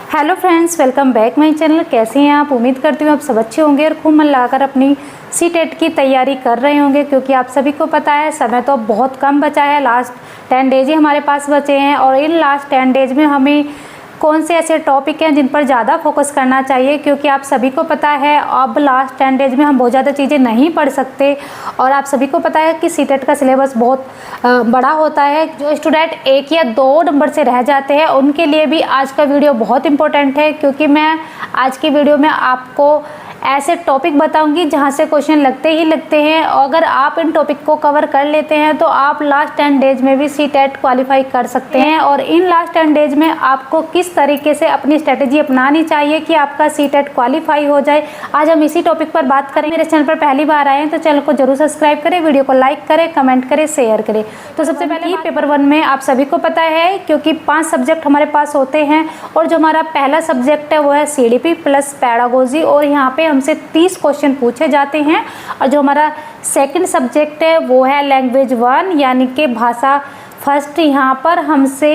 Hello friends, welcome back my channel. कैसे हैं आप? उम्मीद करती हूँ आप सब अच्छे होंगे और खूब मन लगाकर अपनी सीटेट की तैयारी कर रहे होंगे, क्योंकि आप सभी को पता है समय तो अब बहुत कम बचा है। लास्ट 10 डेज ही हमारे पास बचे हैं और इन लास्ट 10 डेज में हमें कौन से ऐसे टॉपिक हैं जिन पर ज़्यादा फोकस करना चाहिए, क्योंकि आप सभी को पता है अब लास्ट 10 डेज में हम बहुत ज़्यादा चीज़ें नहीं पढ़ सकते। और आप सभी को पता है कि सीटेट का सिलेबस बहुत बड़ा होता है। जो स्टूडेंट 1 या 2 नंबर से रह जाते हैं उनके लिए भी आज का वीडियो बहुत इंपॉर्टेंट है, क्योंकि मैं आज की वीडियो में आपको ऐसे टॉपिक बताऊंगी जहां से क्वेश्चन लगते ही लगते हैं। अगर आप इन टॉपिक को कवर कर लेते हैं तो आप लास्ट 10 डेज में भी सीटेट क्वालिफाई कर सकते हैं। और इन लास्ट 10 डेज में आपको किस तरीके से अपनी स्ट्रेटेजी अपनानी चाहिए कि आपका सीटेट क्वालिफाई हो जाए, आज हम इसी टॉपिक पर बात करेंगे। मेरे चैनल पर पहली बार आए हैं तो चैनल को जरूर सब्सक्राइब करें, वीडियो को लाइक करें, कमेंट करें, शेयर करें। तो सबसे पहले पेपर 1 में आप सभी को पता है, क्योंकि 5 सब्जेक्ट हमारे पास होते हैं और जो हमारा पहला सब्जेक्ट है वो है सीडीपी प्लस पेडागोजी, और यहाँ पे हमसे 30 क्वेश्चन पूछे जाते हैं। और जो हमारा सेकंड सब्जेक्ट है वो है लैंग्वेज 1 यानी कि भाषा फर्स्ट। यहाँ पर हमसे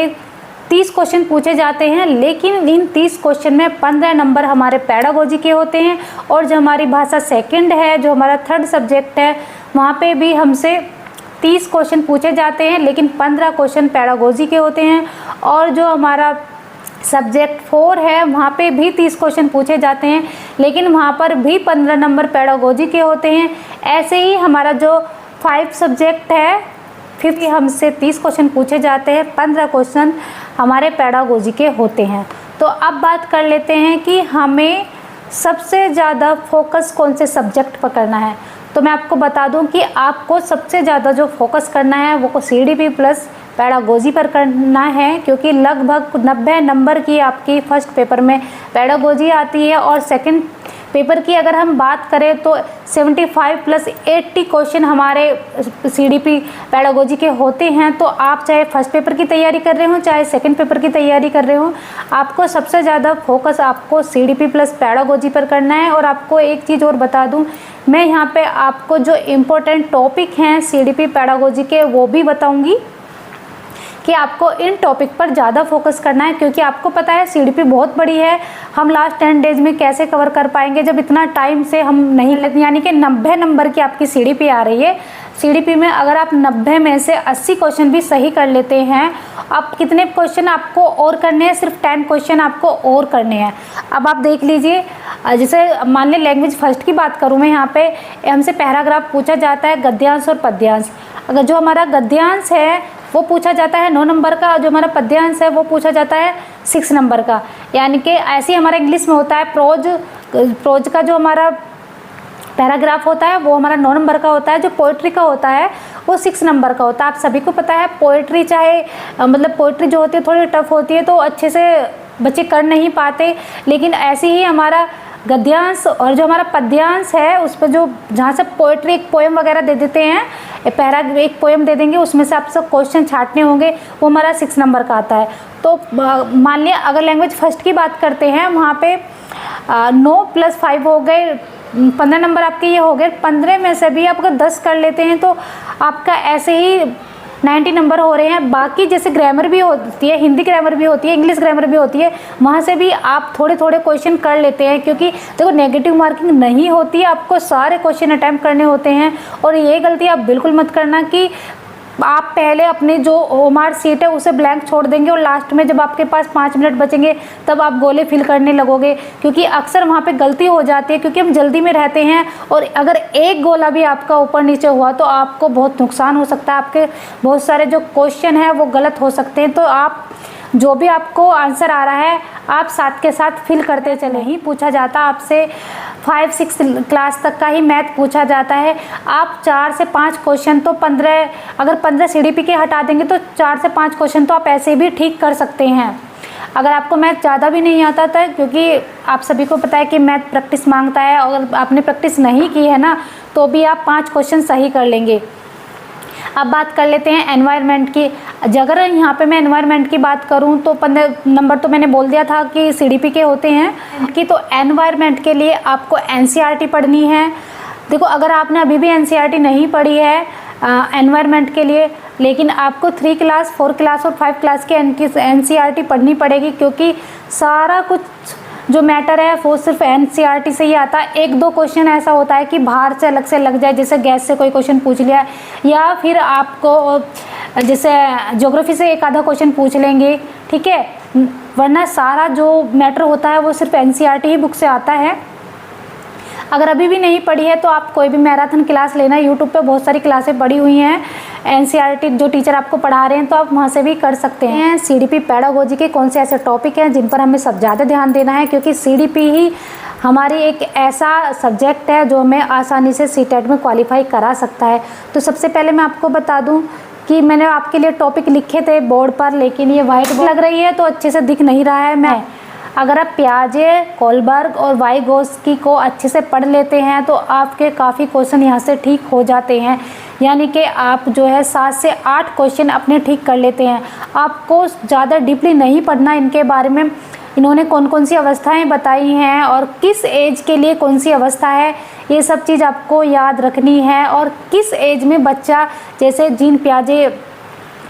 30 क्वेश्चन पूछे जाते हैं, लेकिन इन 30 क्वेश्चन में 15 नंबर हमारे पेडागोजी के होते हैं। और जो हमारी भाषा सेकंड है, जो हमारा थर्ड सब्जेक्ट है, वहाँ पे भी हमसे 30 क्वेश्चन पूछे जाते हैं, लेकिन 15 क्वेश्चन पेडागोजी के होते हैं। और जो हमारा सब्जेक्ट 4 है वहाँ पे भी 30 क्वेश्चन पूछे जाते हैं, लेकिन वहाँ पर भी 15 नंबर पेडागोजी के होते हैं। ऐसे ही हमारा जो 5 सब्जेक्ट है 5 हमसे 30 क्वेश्चन पूछे जाते हैं, 15 क्वेश्चन हमारे पेडागोजी के होते हैं। तो अब बात कर लेते हैं कि हमें सबसे ज़्यादा फोकस कौन से सब्जेक्ट पर करना है। तो मैं आपको बता दूं कि आपको सबसे ज़्यादा जो फोकस करना है वो सीडीपी प्लस पेडागोजी पर करना है, क्योंकि लगभग 90 नंबर की आपकी फर्स्ट पेपर में पेडागोजी आती है। और सेकंड पेपर की अगर हम बात करें तो 75 प्लस 80 क्वेश्चन हमारे सीडीपी पेडागोजी के होते हैं। तो आप चाहे फर्स्ट पेपर की तैयारी कर रहे हो चाहे सेकंड पेपर की तैयारी कर रहे हो, आपको सबसे ज़्यादा फोकस आपको सीडीपी प्लस पेडागोजी पर करना है। और आपको एक चीज़ और बता दूं, मैं यहाँ पे आपको जो इम्पोर्टेंट टॉपिक हैं सीडीपी पेडागोजी के वो भी बताऊँगी कि आपको इन टॉपिक पर ज़्यादा फोकस करना है, क्योंकि आपको पता है सीडीपी बहुत बड़ी है। हम लास्ट 10 डेज में कैसे कवर कर पाएंगे जब इतना टाइम से हम नहीं लेते। यानी कि 90 नंबर की आपकी सीडीपी आ रही है। सीडीपी में अगर आप 90 में से 80 क्वेश्चन भी सही कर लेते हैं, अब कितने क्वेश्चन आपको और करने हैं? सिर्फ 10 क्वेश्चन आपको और करने हैं। अब आप देख लीजिए, जैसे मान लें लैंग्वेज फर्स्ट की बात करूँ मैं, यहाँ पे हमसे पैराग्राफ पूछा जाता है गद्यांश और पद्यांश। अगर जो हमारा गद्यांश है वो पूछा जाता है 9 नंबर का, और जो हमारा पद्यांश है वो पूछा जाता है 6 नंबर का। यानी कि ऐसे ही हमारा इंग्लिश में होता है प्रोज का जो हमारा पैराग्राफ होता है वो हमारा 9 नंबर का होता है। जो पोइट्री का होता है वो 6 नंबर का होता है। आप सभी को पता है पोइट्री चाहे मतलब पोइट्री जो होती है थोड़ी टफ होती है, तो अच्छे से बच्चे कर नहीं पाते, लेकिन ऐसे ही हमारा गद्यांश और जो हमारा पद्यांश है उस पर जो जहाँ से पोइट्री एक पोएम वगैरह दे देते हैं, एक पोएम दे देंगे, उसमें से आपसे क्वेश्चन छांटने होंगे, वो हमारा 6 नंबर का आता है। तो मान लिया अगर लैंग्वेज फर्स्ट की बात करते हैं, वहाँ पे 9 + 5 हो गए, 15 नंबर आपके ये हो गए। 15 में से भी आप अगर 10 कर लेते हैं तो आपका ऐसे ही 90 नंबर हो रहे हैं। बाकी जैसे ग्रामर भी होती है, हिंदी ग्रामर भी होती है, इंग्लिश ग्रामर भी होती है, वहाँ से भी आप थोड़े थोड़े क्वेश्चन कर लेते हैं, क्योंकि देखो नेगेटिव मार्किंग नहीं होती है, आपको सारे क्वेश्चन अटैम्प्ट करने होते हैं। और ये गलती आप बिल्कुल मत करना कि आप पहले अपने जो ओमार सीट है उसे ब्लैंक छोड़ देंगे और लास्ट में जब आपके पास 5 मिनट बचेंगे तब आप गोले फिल करने लगोगे, क्योंकि अक्सर वहाँ पे गलती हो जाती है, क्योंकि हम जल्दी में रहते हैं। और अगर एक गोला भी आपका ऊपर नीचे हुआ तो आपको बहुत नुकसान हो सकता है, आपके बहुत सारे जो क्वेश्चन हैं वो गलत हो सकते हैं। तो आप जो भी आपको आंसर आ रहा है आप साथ के साथ फिल करते चले। ही पूछा जाता आपसे 5-6 क्लास तक का ही मैथ पूछा जाता है। आप 4 से 5 क्वेश्चन तो 15, अगर 15 सीडीपी के हटा देंगे तो 4 से 5 क्वेश्चन तो आप ऐसे भी ठीक कर सकते हैं। अगर आपको मैथ ज़्यादा भी नहीं आता था, क्योंकि आप सभी को पता है कि मैथ प्रैक्टिस मांगता है, अगर आपने प्रैक्टिस नहीं की है ना तो भी आप 5 क्वेश्चन सही कर लेंगे। अब बात कर लेते हैं एनवायरनमेंट की। अगर यहाँ पे मैं एनवायरनमेंट की बात करूँ तो 15 नंबर तो मैंने बोल दिया था कि सीडीपी के होते हैं कि, तो एनवायरनमेंट के लिए आपको एनसीईआरटी पढ़नी है। देखो अगर आपने अभी भी एनसीईआरटी नहीं पढ़ी है एनवायरनमेंट के लिए, लेकिन आपको 3 क्लास, 4 क्लास और 5 क्लास के NCERT पढ़नी पड़ेगी, क्योंकि सारा कुछ जो मैटर है वो सिर्फ NCERT से ही आता है। 1-2 क्वेश्चन ऐसा होता है कि बाहर से अलग से लग जाए, जैसे गैस से कोई क्वेश्चन पूछ लिया, या फिर आपको जैसे ज्योग्राफी से 1-आधा क्वेश्चन पूछ लेंगे, ठीक है, वरना सारा जो मैटर होता है वो सिर्फ NCERT ही बुक से आता है। अगर अभी भी नहीं पढ़ी है तो आप कोई भी मैराथन क्लास लेना, यूट्यूब पे बहुत सारी क्लासें पड़ी हुई हैं NCERT जो टीचर आपको पढ़ा रहे हैं, तो आप वहाँ से भी कर सकते हैं। CDP पेडागोजी के कौन से ऐसे टॉपिक हैं जिन पर हमें सब ज़्यादा ध्यान देना है, क्योंकि CDP ही हमारी एक ऐसा सब्जेक्ट है जो हमें आसानी से CTET में क्वालिफाई करा सकता है। तो सबसे पहले मैं आपको बता दूँ कि मैंने आपके लिए टॉपिक लिखे थे बोर्ड पर, लेकिन ये वाइट लग रही है तो अच्छे से दिख नहीं रहा है। मैं अगर आप पियाजे, कोलबर्ग और वाइगोस्की को अच्छे से पढ़ लेते हैं तो आपके काफ़ी क्वेश्चन यहाँ से ठीक हो जाते हैं, यानी कि आप जो है 7 से 8 क्वेश्चन अपने ठीक कर लेते हैं। आपको ज़्यादा डीपली नहीं पढ़ना इनके बारे में, इन्होंने कौन कौन सी अवस्थाएं बताई हैं और किस एज के लिए कौन सी अवस्था है, ये सब चीज़ आपको याद रखनी है। और किस एज में बच्चा, जैसे जीन पियाजे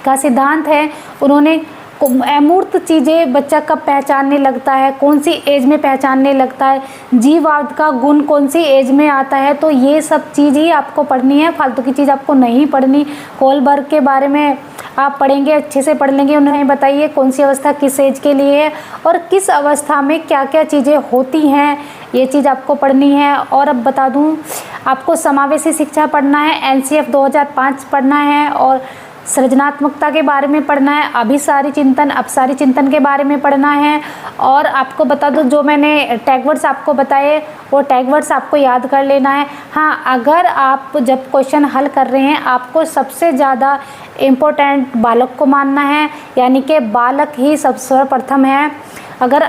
का सिद्धांत है, उन्होंने अमूर्त चीज़ें बच्चा कब पहचानने लगता है, कौन सी एज में पहचानने लगता है, जीववाद का गुण कौन सी एज में आता है, तो ये सब चीज़ ही आपको पढ़नी है, फालतू की चीज़ आपको नहीं पढ़नी। कोलबर्ग के बारे में आप पढ़ेंगे, अच्छे से पढ़ लेंगे, उन्हें बताइए कौन सी अवस्था किस एज के लिए है और किस अवस्था में क्या क्या चीज़ें होती हैं, ये चीज़ आपको पढ़नी है। और अब बता दूँ, आपको समावेशी शिक्षा पढ़ना है, NCF 2005 पढ़ना है और सृजनात्मकता के बारे में पढ़ना है, अभिसारी चिंतन, अपसारी चिंतन के बारे में पढ़ना है। और आपको बता दो, जो मैंने टैग वर्ड्स आपको बताए वो टैग वर्ड्स आपको याद कर लेना है। हाँ, अगर आप जब क्वेश्चन हल कर रहे हैं, आपको सबसे ज़्यादा इम्पोर्टेंट बालक को मानना है, यानी कि बालक ही सबसे सर्वप्रथम है। अगर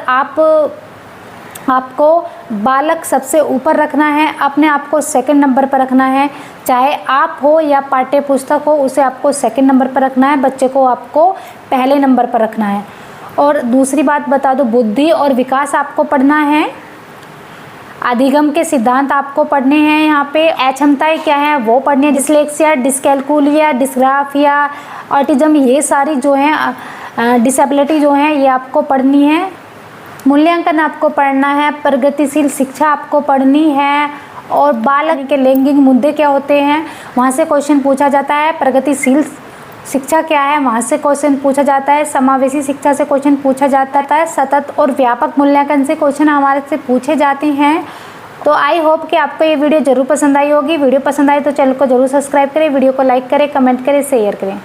आपको बालक सबसे ऊपर रखना है, अपने आप को सेकंड नंबर पर रखना है, चाहे आप हो या पाठ्य पुस्तक हो, उसे आपको सेकंड नंबर पर रखना है, बच्चे को आपको पहले नंबर पर रखना है। और दूसरी बात बता दो, बुद्धि और विकास आपको पढ़ना है, अधिगम के सिद्धांत आपको पढ़ने हैं, यहाँ पे अक्षमताएं क्या है वो पढ़नी है, डिस्लेक्सिया, डिस्कैलकुलिया, डिस्ग्राफिया, ऑटिज्म, ये सारी जो हैं डिसेबिलिटी जो हैं ये आपको पढ़नी है। मूल्यांकन आपको पढ़ना है, प्रगतिशील शिक्षा आपको पढ़नी है, और बालक के लैंगिक मुद्दे क्या होते हैं वहाँ से क्वेश्चन पूछा जाता है, प्रगतिशील शिक्षा क्या है वहाँ से क्वेश्चन पूछा जाता है, समावेशी शिक्षा से क्वेश्चन पूछा जाता है, सतत और व्यापक मूल्यांकन से क्वेश्चन हमारे से पूछे जाते हैं। तो आई होप कि आपको ये वीडियो ज़रूर पसंद आई होगी। वीडियो पसंद आई तो चैनल को ज़रूर सब्सक्राइब करें, वीडियो को लाइक करें, कमेंट करें, शेयर करें।